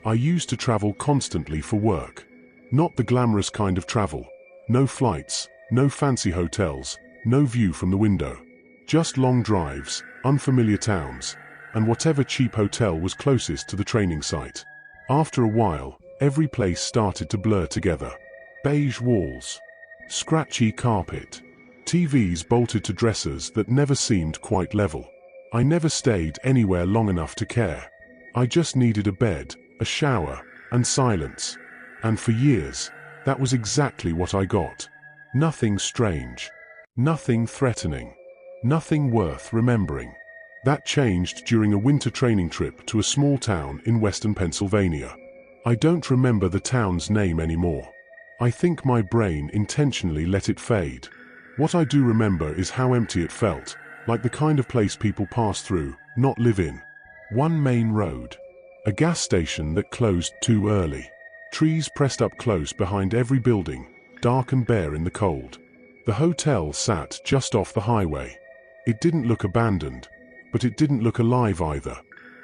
I used to travel constantly for work. Not the glamorous kind of travel. No flights, no fancy hotels, no view from the window. Just long drives, unfamiliar towns, and whatever cheap hotel was closest to the training site. After a while, every place started to blur together. Beige walls, scratchy carpet, TVs bolted to dressers that never seemed quite level. I never stayed anywhere long enough to care. I just needed a bed, a shower, and silence. And for years, that was exactly what I got. Nothing strange. Nothing threatening. Nothing worth remembering. That changed during a winter training trip to a small town in western Pennsylvania. I don't remember the town's name anymore. I think my brain intentionally let it fade. What I do remember is how empty it felt, like the kind of place people pass through, not live in. One main road. A gas station that closed too early. Trees pressed up close behind every building, dark and bare in the cold. The hotel sat just off the highway. It didn't look abandoned, but it didn't look alive either.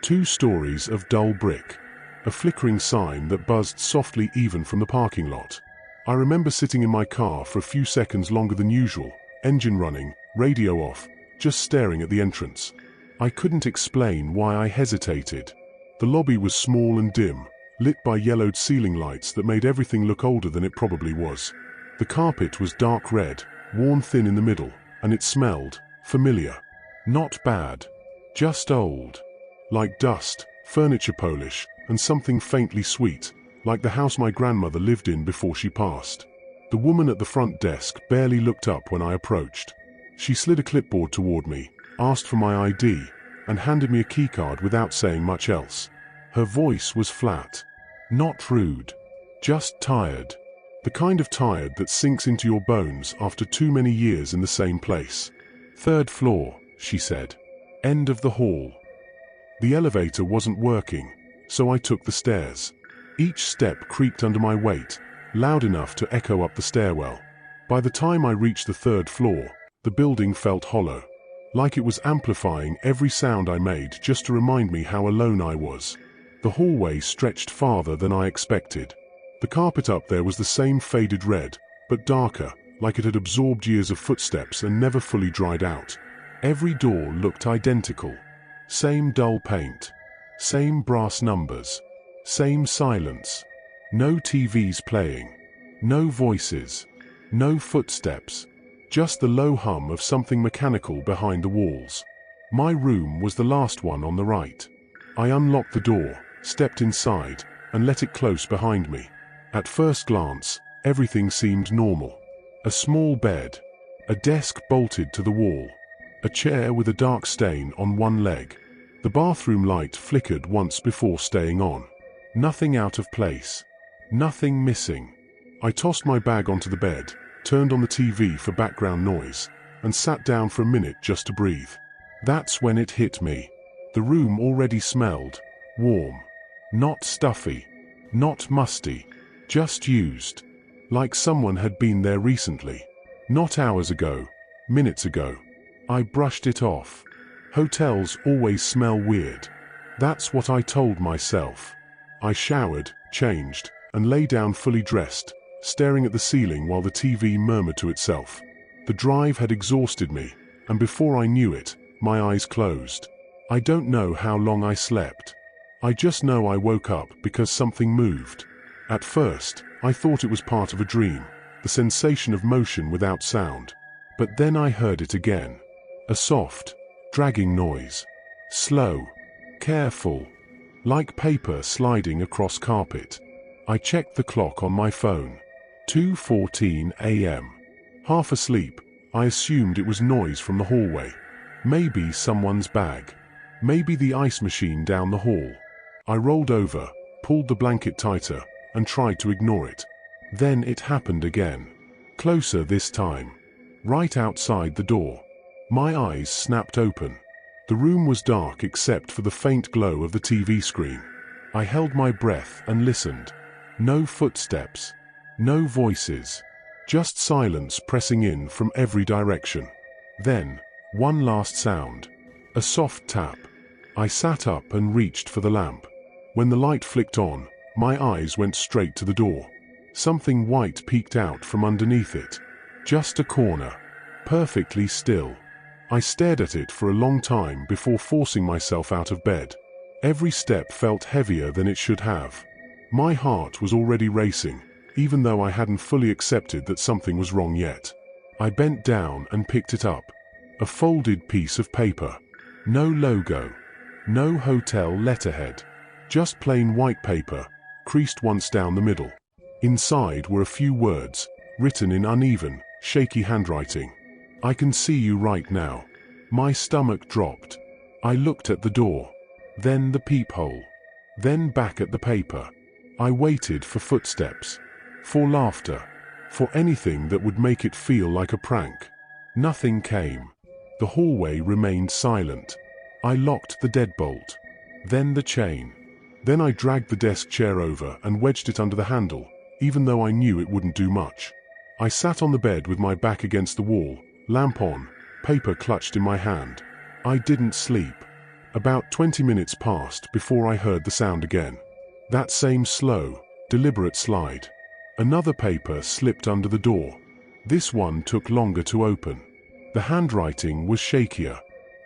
2 stories of dull brick. A flickering sign that buzzed softly even from the parking lot. I remember sitting in my car for a few seconds longer than usual, engine running, radio off, just staring at the entrance. I couldn't explain why I hesitated. The lobby was small and dim, lit by yellowed ceiling lights that made everything look older than it probably was. The carpet was dark red, worn thin in the middle, and it smelled familiar. Not bad, just old. Like dust, furniture polish, and something faintly sweet, like the house my grandmother lived in before she passed. The woman at the front desk barely looked up when I approached. She slid a clipboard toward me, asked for my ID, and handed me a keycard without saying much else. Her voice was flat. Not rude. Just tired. The kind of tired that sinks into your bones after too many years in the same place. 3rd floor, she said. End of the hall. The elevator wasn't working, so I took the stairs. Each step creaked under my weight, loud enough to echo up the stairwell. By the time I reached the 3rd floor, the building felt hollow. Like it was amplifying every sound I made just to remind me how alone I was. The hallway stretched farther than I expected. The carpet up there was the same faded red, but darker, like it had absorbed years of footsteps and never fully dried out. Every door looked identical. Same dull paint. Same brass numbers. Same silence. No TVs playing. No voices. No footsteps. Just the low hum of something mechanical behind the walls. My room was the last one on the right. I unlocked the door, stepped inside, and let it close behind me. At first glance, everything seemed normal. A small bed. A desk bolted to the wall. A chair with a dark stain on one leg. The bathroom light flickered once before staying on. Nothing out of place. Nothing missing. I tossed my bag onto the bed, turned on the TV for background noise, and sat down for a minute just to breathe. That's when it hit me. The room already smelled warm. Not stuffy. Not musty. Just used. Like someone had been there recently. Not hours ago. Minutes ago. I brushed it off. Hotels always smell weird. That's what I told myself. I showered, changed, and lay down fully dressed, staring at the ceiling while the TV murmured to itself. The drive had exhausted me, and before I knew it, my eyes closed. I don't know how long I slept. I just know I woke up because something moved. At first, I thought it was part of a dream, the sensation of motion without sound. But then I heard it again. A soft, dragging noise. Slow. Careful. Like paper sliding across carpet. I checked the clock on my phone. 2:14 a.m. Half asleep, I assumed it was noise from the hallway. Maybe someone's bag. Maybe the ice machine down the hall. I rolled over, pulled the blanket tighter, and tried to ignore it. Then it happened again. Closer this time. Right outside the door. My eyes snapped open. The room was dark except for the faint glow of the TV screen. I held my breath and listened. No footsteps. No voices. Just silence pressing in from every direction. Then, one last sound. A soft tap. I sat up and reached for the lamp. When the light flicked on, my eyes went straight to the door. Something white peeked out from underneath it. Just a corner. Perfectly still. I stared at it for a long time before forcing myself out of bed. Every step felt heavier than it should have. My heart was already racing, even though I hadn't fully accepted that something was wrong yet. I bent down and picked it up. A folded piece of paper. No logo. No hotel letterhead. Just plain white paper, creased once down the middle. Inside were a few words, written in uneven, shaky handwriting. "I can see you right now." My stomach dropped. I looked at the door. Then the peephole. Then back at the paper. I waited for footsteps. For laughter. For anything that would make it feel like a prank. Nothing came. The hallway remained silent. I locked the deadbolt. Then the chain. Then I dragged the desk chair over and wedged it under the handle, even though I knew it wouldn't do much. I sat on the bed with my back against the wall, lamp on, paper clutched in my hand. I didn't sleep. About 20 minutes passed before I heard the sound again. That same slow, deliberate slide. Another paper slipped under the door. This one took longer to open. The handwriting was shakier.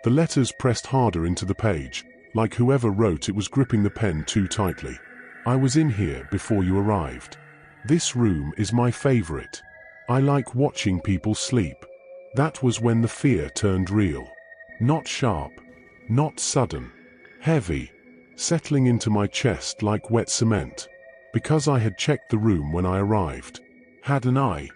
The letters pressed harder into the page, like whoever wrote it was gripping the pen too tightly. "I was in here before you arrived. This room is my favorite. I like watching people sleep." That was when the fear turned real. Not sharp. Not sudden. Heavy. Settling into my chest like wet cement. Because I had checked the room when I arrived. Hadn't I?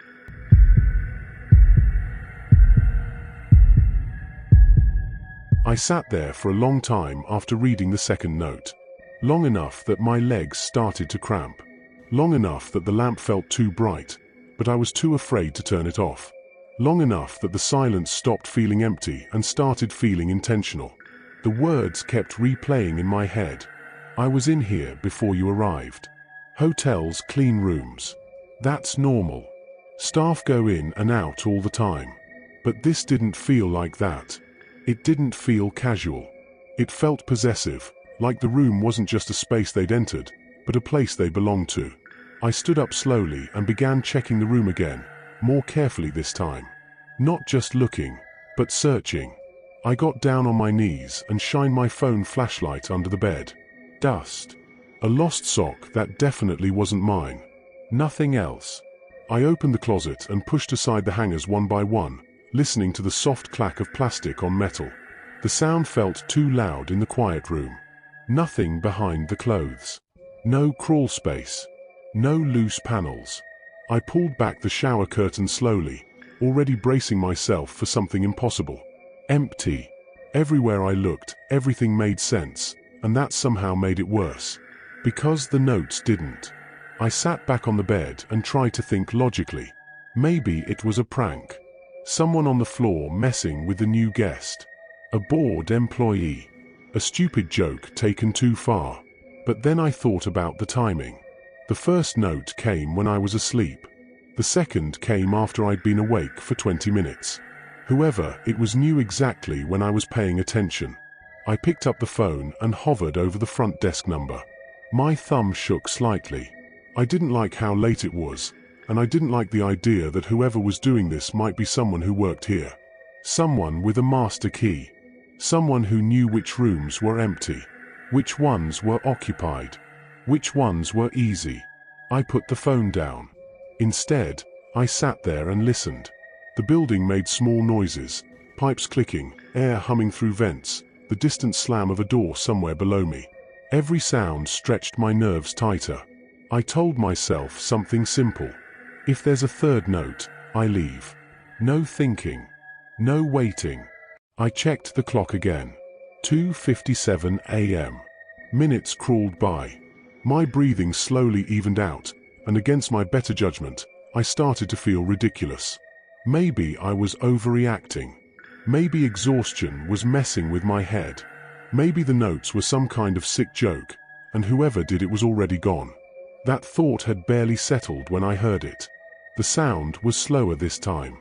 I sat there for a long time after reading the second note. Long enough that my legs started to cramp. Long enough that the lamp felt too bright, but I was too afraid to turn it off. Long enough that the silence stopped feeling empty and started feeling intentional. The words kept replaying in my head. "I was in here before you arrived. Hotels clean rooms. That's normal. Staff go in and out all the time. But this didn't feel like that. It didn't feel casual. It felt possessive, like the room wasn't just a space they'd entered, but a place they belonged to." I stood up slowly and began checking the room again, more carefully this time. Not just looking, but searching. I got down on my knees and shined my phone flashlight under the bed. Dust. A lost sock that definitely wasn't mine. Nothing else. I opened the closet and pushed aside the hangers one by one, listening to the soft clack of plastic on metal. The sound felt too loud in the quiet room. Nothing behind the clothes. No crawl space. No loose panels. I pulled back the shower curtain slowly, already bracing myself for something impossible. Empty. Everywhere I looked, everything made sense, and that somehow made it worse. Because the notes didn't. I sat back on the bed and tried to think logically. Maybe it was a prank. Someone on the floor messing with the new guest. A bored employee. A stupid joke taken too far. But then I thought about the timing. The first note came when I was asleep. The second came after I'd been awake for 20 minutes. Whoever it was knew exactly when I was paying attention. I picked up the phone and hovered over the front desk number. My thumb shook slightly. I didn't like how late it was, and I didn't like the idea that whoever was doing this might be someone who worked here. Someone with a master key. Someone who knew which rooms were empty. Which ones were occupied. Which ones were easy. I put the phone down. Instead, I sat there and listened. The building made small noises, pipes clicking, air humming through vents, the distant slam of a door somewhere below me. Every sound stretched my nerves tighter. I told myself something simple. If there's a third note, I leave. No thinking. No waiting. I checked the clock again. 2:57 a.m. Minutes crawled by. My breathing slowly evened out, and against my better judgment, I started to feel ridiculous. Maybe I was overreacting. Maybe exhaustion was messing with my head. Maybe the notes were some kind of sick joke, and whoever did it was already gone. That thought had barely settled when I heard it. The sound was slower this time.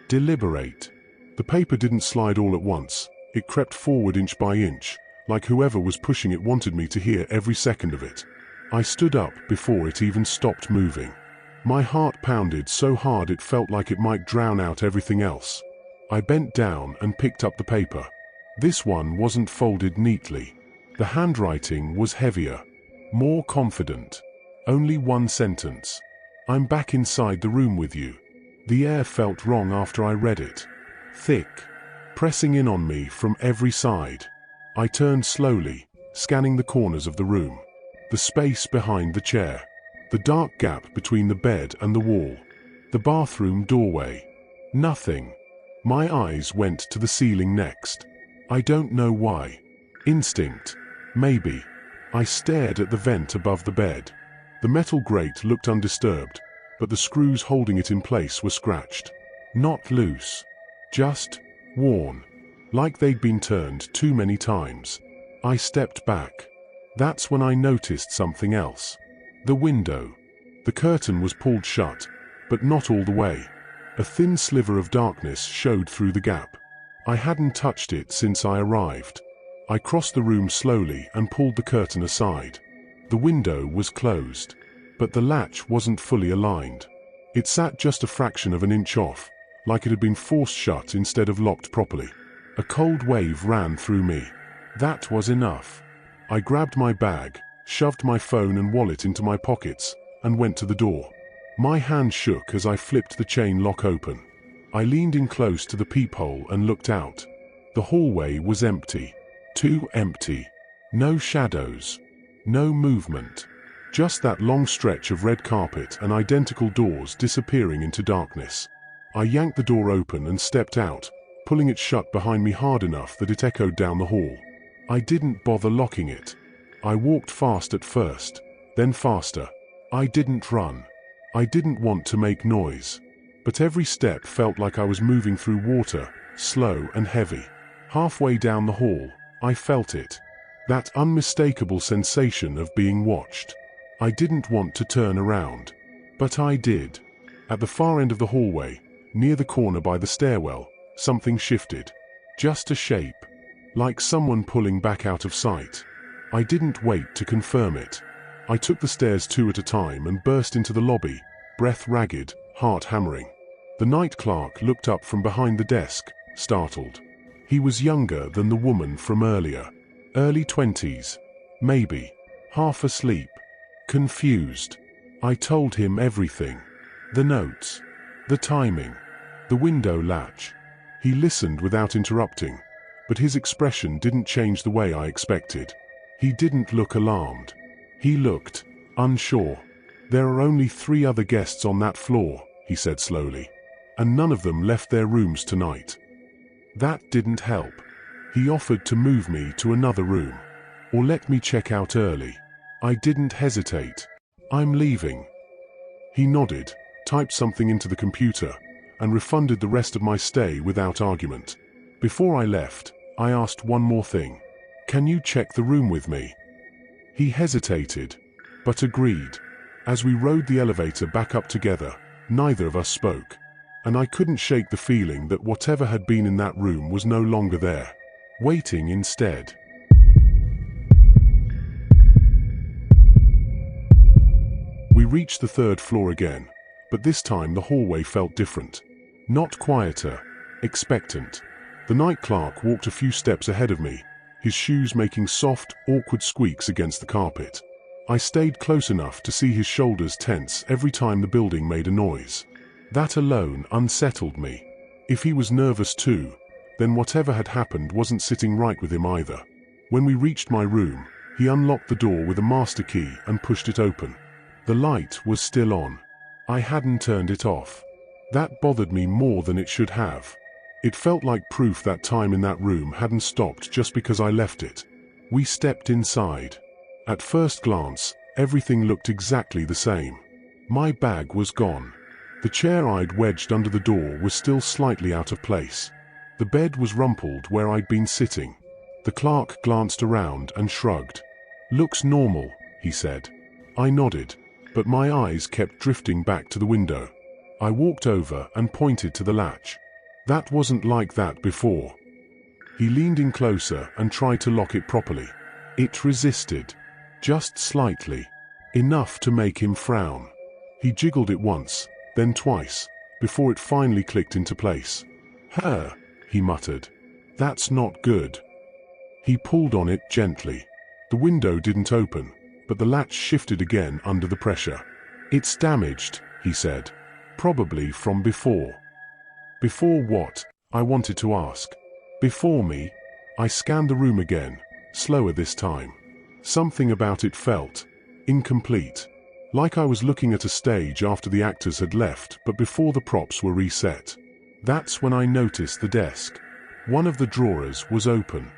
Deliberate. The paper didn't slide all at once. It crept forward inch by inch, like whoever was pushing it wanted me to hear every second of it. I stood up before it even stopped moving. My heart pounded so hard it felt like it might drown out everything else. I bent down and picked up the paper. This one wasn't folded neatly. The handwriting was heavier, more confident. Only one sentence. "I'm back inside the room with you." The air felt wrong after I read it. Thick, pressing in on me from every side. I turned slowly, scanning the corners of the room. The space behind the chair. The dark gap between the bed and the wall. The bathroom doorway. Nothing. My eyes went to the ceiling next. I don't know why. Instinct. Maybe. I stared at the vent above the bed. The metal grate looked undisturbed, but the screws holding it in place were scratched. Not loose. Just worn. Like they'd been turned too many times. I stepped back. That's when I noticed something else. The window. The curtain was pulled shut, but not all the way. A thin sliver of darkness showed through the gap. I hadn't touched it since I arrived. I crossed the room slowly and pulled the curtain aside. The window was closed, but the latch wasn't fully aligned. It sat just a fraction of an inch off, like it had been forced shut instead of locked properly. A cold wave ran through me. That was enough. I grabbed my bag, shoved my phone and wallet into my pockets, and went to the door. My hand shook as I flipped the chain lock open. I leaned in close to the peephole and looked out. The hallway was empty. Too empty. No shadows. No movement. Just that long stretch of red carpet and identical doors disappearing into darkness. I yanked the door open and stepped out, pulling it shut behind me hard enough that it echoed down the hall. I didn't bother locking it. I walked fast at first, then faster. I didn't run. I didn't want to make noise. But every step felt like I was moving through water, slow and heavy. Halfway down the hall, I felt it. That unmistakable sensation of being watched. I didn't want to turn around. But I did. At the far end of the hallway, near the corner by the stairwell, something shifted. Just a shape. Like someone pulling back out of sight. I didn't wait to confirm it. I took the stairs two at a time and burst into the lobby, breath ragged, heart hammering. The night clerk looked up from behind the desk, startled. He was younger than the woman from earlier. Early 20s. Maybe. Half asleep. Confused. I told him everything. The notes. The timing. The window latch. He listened without interrupting, but his expression didn't change the way I expected. He didn't look alarmed. He looked unsure. "There are only 3 other guests on that floor," he said slowly. "And none of them left their rooms tonight." That didn't help. He offered to move me to another room. Or let me check out early. I didn't hesitate. "I'm leaving." He nodded, typed something into the computer, and refunded the rest of my stay without argument. Before I left, I asked one more thing. "Can you check the room with me?" He hesitated, but agreed. As we rode the elevator back up together, neither of us spoke. And I couldn't shake the feeling that whatever had been in that room was no longer there. Waiting instead. We reached the 3rd floor again, but this time the hallway felt different. Not quieter, expectant. The night clerk walked a few steps ahead of me, his shoes making soft, awkward squeaks against the carpet. I stayed close enough to see his shoulders tense every time the building made a noise. That alone unsettled me. If he was nervous too, then whatever had happened wasn't sitting right with him either. When we reached my room, he unlocked the door with a master key and pushed it open. The light was still on. I hadn't turned it off. That bothered me more than it should have. It felt like proof that time in that room hadn't stopped just because I left it. We stepped inside. At first glance, everything looked exactly the same. My bag was gone. The chair I'd wedged under the door was still slightly out of place. The bed was rumpled where I'd been sitting. The clerk glanced around and shrugged. "Looks normal," he said. I nodded, but my eyes kept drifting back to the window. I walked over and pointed to the latch. That wasn't like that before. He leaned in closer and tried to lock it properly. It resisted. Just slightly. Enough to make him frown. He jiggled it once, then twice, before it finally clicked into place. He muttered. That's not good. He pulled on it gently. The window didn't open, but the latch shifted again under the pressure. It's damaged, he said. Probably from before. Before what? I wanted to ask. Before me? I scanned the room again, slower this time. Something about it felt incomplete. Like I was looking at a stage after the actors had left but before the props were reset. That's when I noticed the desk. One of the drawers was open.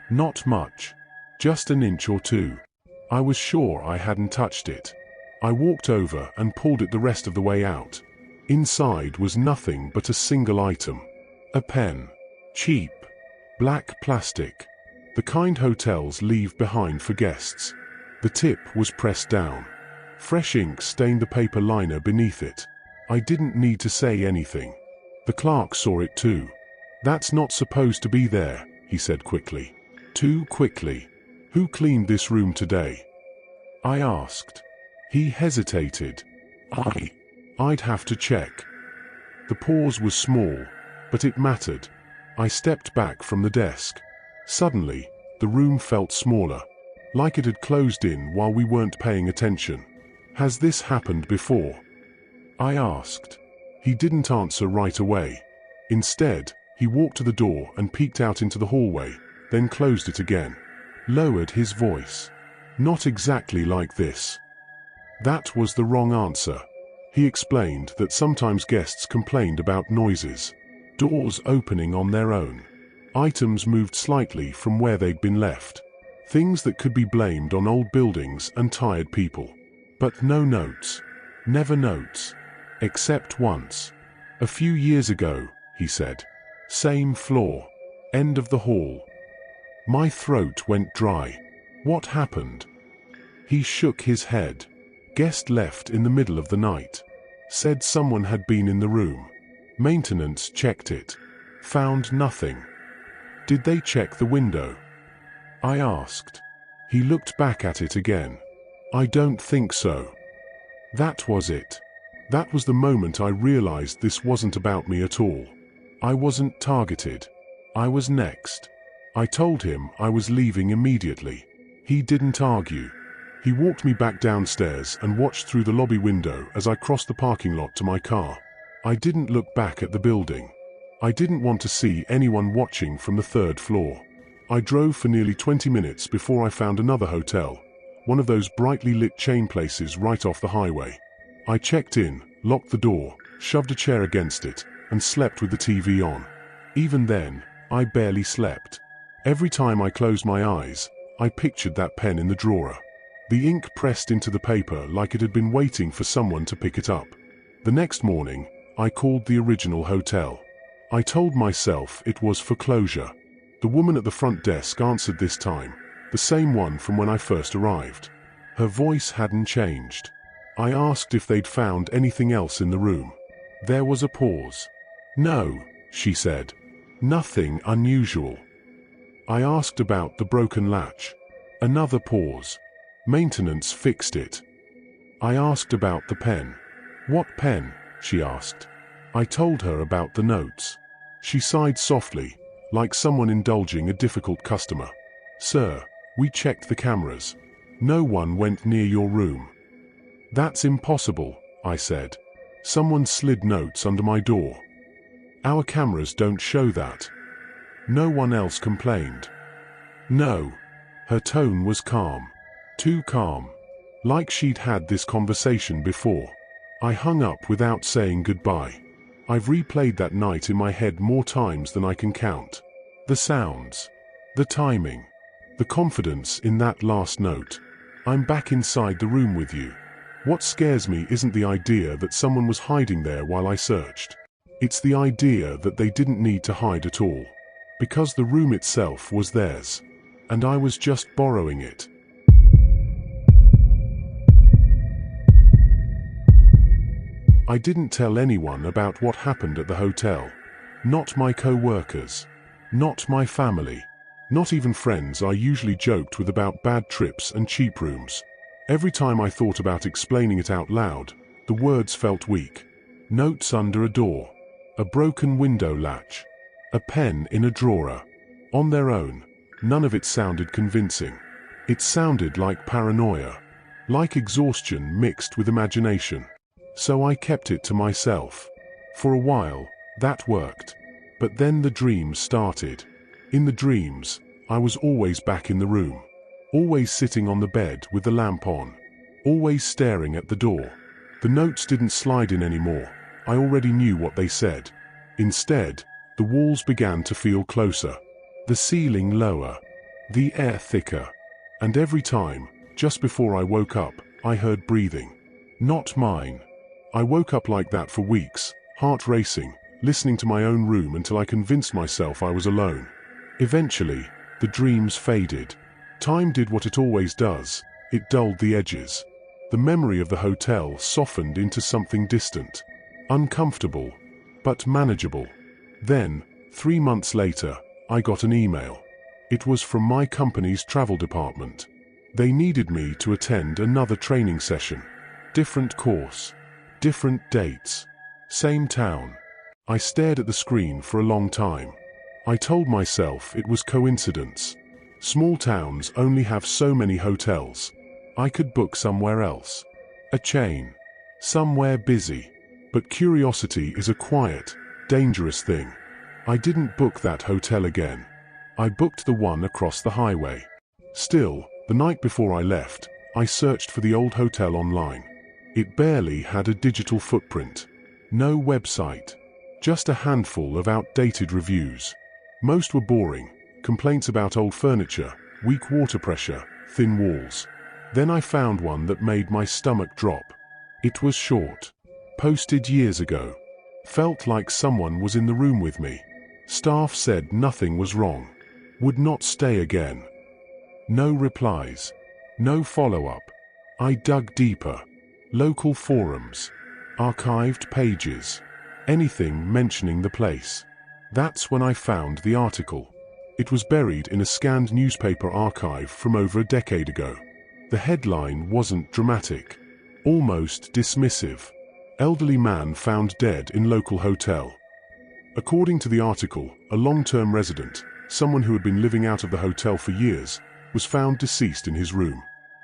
Not much. Just an inch or two. I was sure I hadn't touched it. I walked over and pulled it the rest of the way out. Inside was nothing but a single item. A pen. Cheap. Black plastic. The kind hotels leave behind for guests. The tip was pressed down. Fresh ink stained the paper liner beneath it. I didn't need to say anything. The clerk saw it too. That's not supposed to be there, he said quickly. Too quickly. Who cleaned this room today? I asked. He hesitated. I'd have to check. The pause was small, but it mattered. I stepped back from the desk. Suddenly, the room felt smaller, like it had closed in while we weren't paying attention. Has this happened before? I asked. He didn't answer right away. Instead, he walked to the door and peeked out into the hallway, then closed it again. Lowered his voice. Not exactly like this. That was the wrong answer. He explained that sometimes guests complained about noises. Doors opening on their own. Items moved slightly from where they'd been left. Things that could be blamed on old buildings and tired people. But no notes. Never notes. Except once. A few years ago, he said. Same floor. End of the hall. My throat went dry. What happened? He shook his head. Guest left in the middle of the night. Said someone had been in the room. Maintenance checked it. Found nothing. Did they check the window? I asked. He looked back at it again. I don't think so. That was it. That was the moment I realized this wasn't about me at all. I wasn't targeted. I was next. I told him I was leaving immediately. He didn't argue. He walked me back downstairs and watched through the lobby window as I crossed the parking lot to my car. I didn't look back at the building. I didn't want to see anyone watching from the third floor. I drove for nearly 20 minutes before I found another hotel, one of those brightly lit chain places right off the highway. I checked in, locked the door, shoved a chair against it, and slept with the TV on. Even then, I barely slept. Every time I closed my eyes, I pictured that pen in the drawer. The ink pressed into the paper like it had been waiting for someone to pick it up. The next morning, I called the original hotel. I told myself it was for closure. The woman at the front desk answered this time, the same one from when I first arrived. Her voice hadn't changed. I asked if they'd found anything else in the room. There was a pause. No, she said. Nothing unusual. I asked about the broken latch. Another pause. Maintenance fixed it. I asked about the pen. What pen? She asked. I told her about the notes. She sighed softly, like someone indulging a difficult customer. Sir, we checked the cameras. No one went near your room. That's impossible, I said. Someone slid notes under my door. Our cameras don't show that. No one else complained. No. Her tone was calm. Too calm. Like she'd had this conversation before. I hung up without saying goodbye. I've replayed that night in my head more times than I can count. The sounds. The timing. The confidence in that last note. I'm back inside the room with you. What scares me isn't the idea that someone was hiding there while I searched. It's the idea that they didn't need to hide at all. Because the room itself was theirs. And I was just borrowing it. I didn't tell anyone about what happened at the hotel. Not my co-workers. Not my family. Not even friends I usually joked with about bad trips and cheap rooms. Every time I thought about explaining it out loud, the words felt weak. Notes under a door. A broken window latch. A pen in a drawer. On their own, none of it sounded convincing. It sounded like paranoia. Like exhaustion mixed with imagination. So I kept it to myself. For a while, that worked. But then the dreams started. In the dreams, I was always back in the room. Always sitting on the bed with the lamp on. Always staring at the door. The notes didn't slide in anymore. I already knew what they said. Instead, the walls began to feel closer. The ceiling lower. The air thicker. And every time, just before I woke up, I heard breathing. Not mine. I woke up like that for weeks, heart racing, listening to my own room until I convinced myself I was alone. Eventually, the dreams faded. Time did what it always does. It dulled the edges. The memory of the hotel softened into something distant. Uncomfortable, but manageable. Then, 3 months later, I got an email. It was from my company's travel department. They needed me to attend another training session. Different course. Different dates. Same town. I stared at the screen for a long time. I told myself it was coincidence. Small towns only have so many hotels. I could book somewhere else. A chain. Somewhere busy. But curiosity is a quiet, dangerous thing. I didn't book that hotel again. I booked the one across the highway. Still, the night before I left, I searched for the old hotel online. It barely had a digital footprint. No website. Just a handful of outdated reviews. Most were boring. Complaints about old furniture, weak water pressure, thin walls. Then I found one that made my stomach drop. It was short. Posted years ago. Felt like someone was in the room with me. Staff said nothing was wrong. Would not stay again. No replies. No follow-up. I dug deeper. Local forums. Archived pages. Anything mentioning the place. That's when I found the article. It was buried in a scanned newspaper archive from over a decade ago. The headline wasn't dramatic. Almost dismissive. Elderly man found dead in local hotel. According to the article, a long-term resident, someone who had been living out of the hotel for years, was found deceased in his room.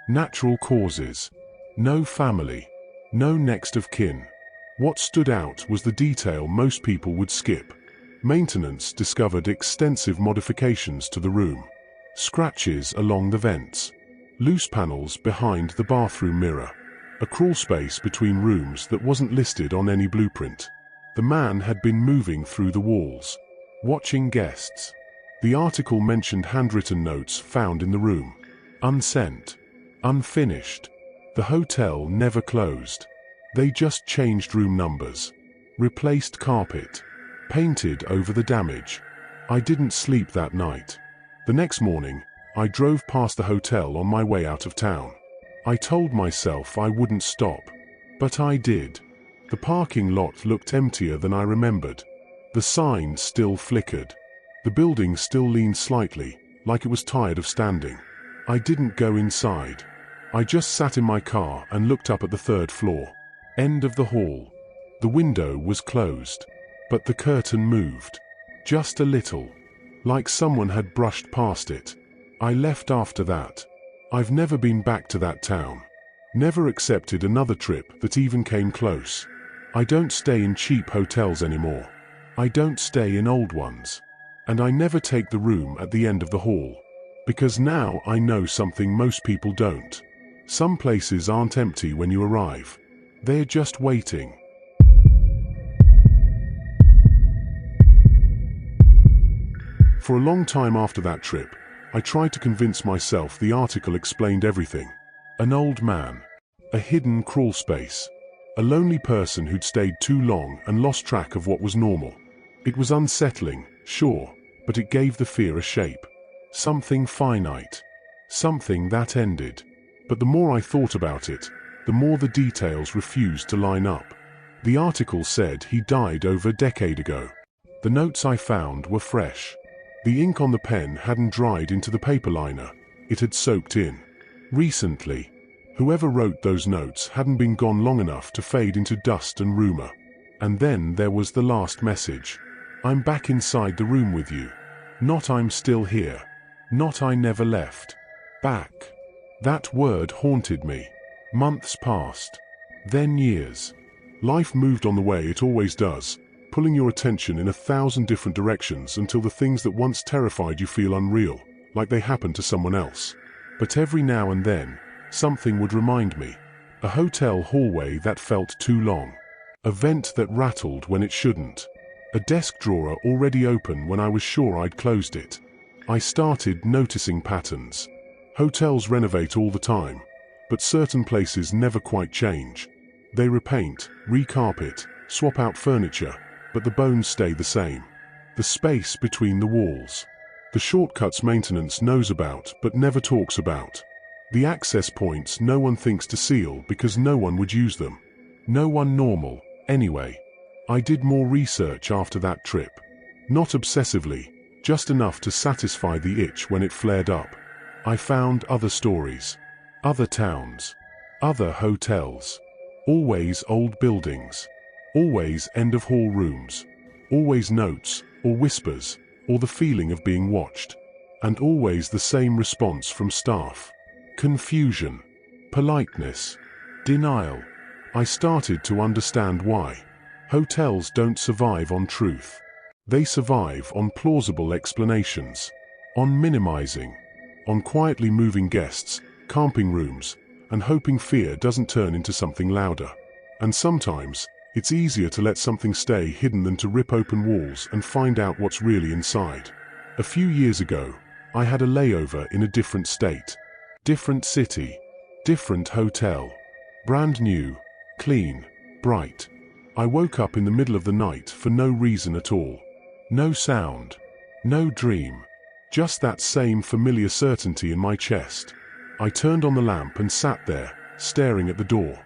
Natural causes. No family. No next of kin. What stood out was the detail most people would skip. Maintenance discovered extensive modifications to the room. Scratches along the vents. Loose panels behind the bathroom mirror. A crawl space between rooms that wasn't listed on any blueprint. The man had been moving through the walls. Watching guests. The article mentioned handwritten notes found in the room. Unsent. Unfinished. The hotel never closed. They just changed room numbers. Replaced carpet. Painted over the damage. I didn't sleep that night. The next morning, I drove past the hotel on my way out of town. I told myself I wouldn't stop. But I did. The parking lot looked emptier than I remembered. The sign still flickered. The building still leaned slightly, like it was tired of standing. I didn't go inside. I just sat in my car and looked up at the 3rd floor. End of the hall. The window was closed. But the curtain moved. Just a little. Like someone had brushed past it. I left after that. I've never been back to that town. Never accepted another trip that even came close. I don't stay in cheap hotels anymore. I don't stay in old ones. And I never take the room at the end of the hall. Because now I know something most people don't. Some places aren't empty when you arrive. They're just waiting. For a long time after that trip, I tried to convince myself the article explained everything. An old man. A hidden crawl space. A lonely person who'd stayed too long and lost track of what was normal. It was unsettling, sure, but it gave the fear a shape. Something finite. Something that ended. But the more I thought about it, the more the details refused to line up. The article said he died over a decade ago. The notes I found were fresh. The ink on the pen hadn't dried into the paper liner, it had soaked in. Recently. Whoever wrote those notes hadn't been gone long enough to fade into dust and rumor. And then there was the last message. I'm back inside the room with you. Not I'm still here. Not I never left. Back. That word haunted me. Months passed. Then years. Life moved on the way it always does, pulling your attention in 1,000 different directions until the things that once terrified you feel unreal, like they happened to someone else. But every now and then, something would remind me. A hotel hallway that felt too long. A vent that rattled when it shouldn't. A desk drawer already open when I was sure I'd closed it. I started noticing patterns. Hotels renovate all the time, but certain places never quite change. They repaint, recarpet, swap out furniture, but the bones stay the same. The space between the walls. The shortcuts maintenance knows about but never talks about. The access points no one thinks to seal because no one would use them. No one normal, anyway. I did more research after that trip. Not obsessively, just enough to satisfy the itch when it flared up. I found other stories. Other towns. Other hotels. Always old buildings. Always end-of-hall rooms. Always notes, or whispers, or the feeling of being watched. And always the same response from staff. Confusion. Politeness. Denial. I started to understand why. Hotels don't survive on truth. They survive on plausible explanations. On minimizing. On quietly moving guests, camping rooms, and hoping fear doesn't turn into something louder. And sometimes, it's easier to let something stay hidden than to rip open walls and find out what's really inside. A few years ago, I had a layover in a different state. Different city. Different hotel. Brand new. Clean. Bright. I woke up in the middle of the night for no reason at all. No sound. No dream. Just that same familiar certainty in my chest. I turned on the lamp and sat there, staring at the door.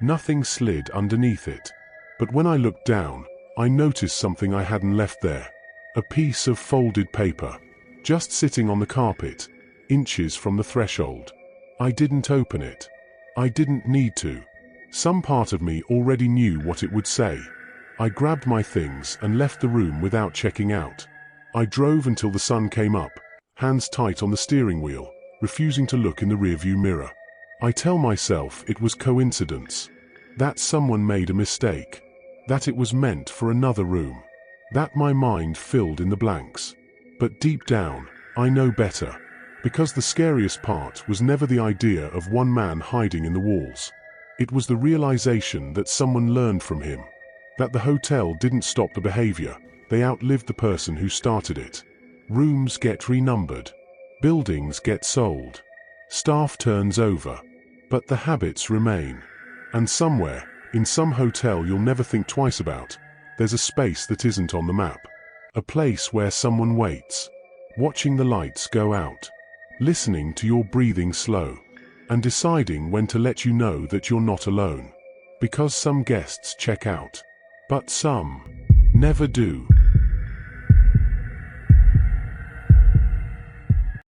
Nothing slid underneath it. But when I looked down, I noticed something I hadn't left there. A piece of folded paper. Just sitting on the carpet, inches from the threshold. I didn't open it. I didn't need to. Some part of me already knew what it would say. I grabbed my things and left the room without checking out. I drove until the sun came up, hands tight on the steering wheel, refusing to look in the rearview mirror. I tell myself it was coincidence. That someone made a mistake. That it was meant for another room. That my mind filled in the blanks. But deep down, I know better. Because the scariest part was never the idea of one man hiding in the walls. It was the realization that someone learned from him. That the hotel didn't stop the behavior, they outlived the person who started it. Rooms get renumbered. Buildings get sold. Staff turns over. But the habits remain. And somewhere, in some hotel you'll never think twice about, there's a space that isn't on the map. A place where someone waits. Watching the lights go out. Listening to your breathing slow. And deciding when to let you know that you're not alone. Because some guests check out. But some never do.